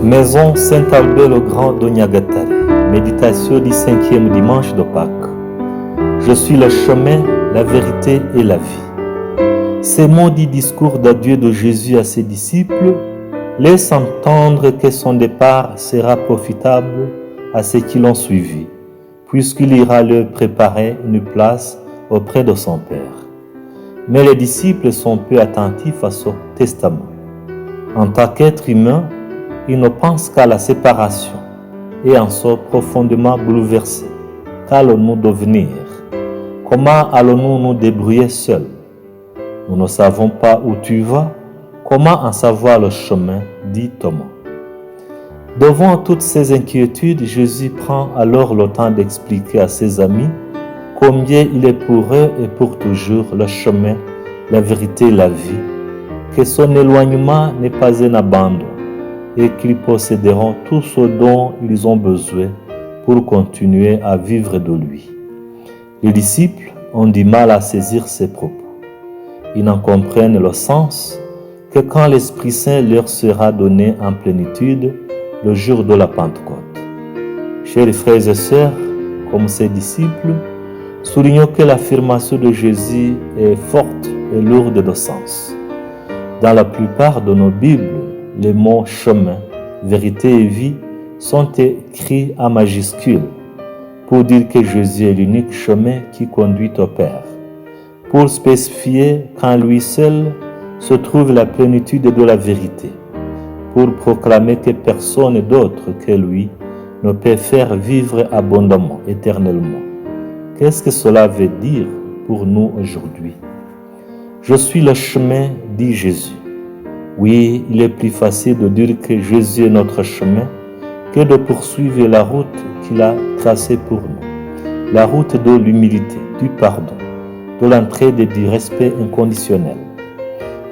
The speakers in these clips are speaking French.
Maison Saint-Albert le Grand d'Onyagatare. Méditation du 5e dimanche de Pâques. Je suis le chemin, la vérité et la vie. Ces mots du discours d'adieu de Jésus à ses disciples laissent entendre que son départ sera profitable à ceux qui l'ont suivi, puisqu'il ira leur préparer une place auprès de son Père. Mais les disciples sont peu attentifs à ce testament. En tant qu'être humain, ils ne pensent qu'à la séparation et en sont profondément bouleversés. Qu'allons-nous devenir? Comment allons-nous nous débrouiller seuls? Nous ne savons pas où tu vas. Comment en savoir le chemin? Dit Thomas. Devant toutes ces inquiétudes, Jésus prend alors le temps d'expliquer à ses amis combien il est pour eux et pour toujours le chemin, la vérité et la vie, que son éloignement n'est pas un abandon et qu'ils posséderont tout ce dont ils ont besoin pour continuer à vivre de lui. Les disciples ont du mal à saisir ces propos. Ils n'en comprennent le sens que quand l'Esprit Saint leur sera donné en plénitude le jour de la Pentecôte. Chers frères et sœurs, comme ses disciples, soulignons que l'affirmation de Jésus est forte et lourde de sens. Dans la plupart de nos Bibles, les mots chemin, vérité et vie sont écrits en majuscules pour dire que Jésus est l'unique chemin qui conduit au Père, pour spécifier qu'en lui seul se trouve la plénitude de la vérité, pour proclamer que personne d'autre que lui ne peut faire vivre abondamment, éternellement. Qu'est-ce que cela veut dire pour nous aujourd'hui? Je suis le chemin, dit Jésus. Oui, il est plus facile de dire que Jésus est notre chemin que de poursuivre la route qu'il a tracée pour nous. La route de l'humilité, du pardon, de l'entraide et du respect inconditionnel.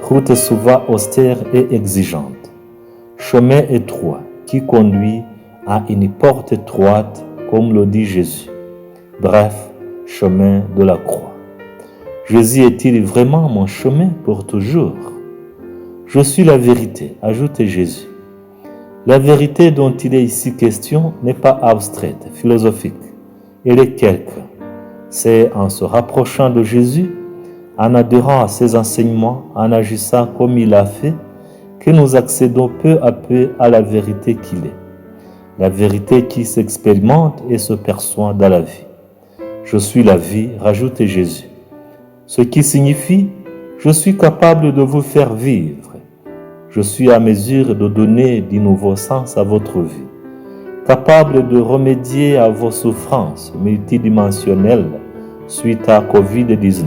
Route souvent austère et exigeante. Chemin étroit qui conduit à une porte étroite, comme le dit Jésus. Bref, chemin de la croix. Jésus est-il vraiment mon chemin pour toujours? Je suis la vérité, ajoute Jésus. La vérité dont il est ici question n'est pas abstraite, philosophique. Elle est quelqu'un. C'est en se rapprochant de Jésus, en adhérant à ses enseignements, en agissant comme il a fait, que nous accédons peu à peu à la vérité qu'il est. La vérité qui s'expérimente et se perçoit dans la vie. Je suis la vie, rajoute Jésus. Ce qui signifie, je suis capable de vous faire vivre. Je suis à mesure de donner du nouveau sens à votre vie, capable de remédier à vos souffrances multidimensionnelles suite à Covid-19.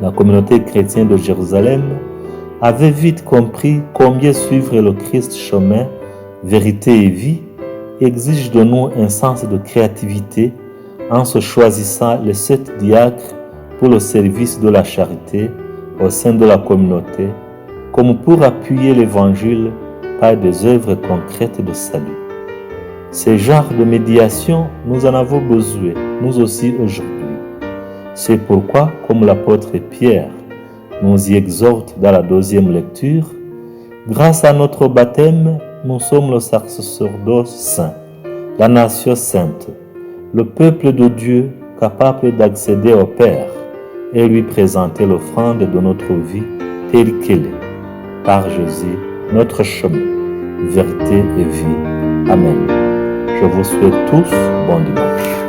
La communauté chrétienne de Jérusalem avait vite compris combien suivre le Christ chemin, vérité et vie exige de nous un sens de créativité en se choisissant les 7 diacres pour le service de la charité au sein de la communauté, comme pour appuyer l'Évangile par des œuvres concrètes de salut. Ce genre de médiation, nous en avons besoin, nous aussi aujourd'hui. C'est pourquoi, comme l'apôtre Pierre nous y exhorte dans la 2e lecture, grâce à notre baptême, nous sommes le sacerdoce saint, la nation sainte, le peuple de Dieu capable d'accéder au Père et lui présenter l'offrande de notre vie telle qu'elle est. Par Jésus, notre chemin, vérité et vie. Amen. Je vous souhaite tous bon dimanche.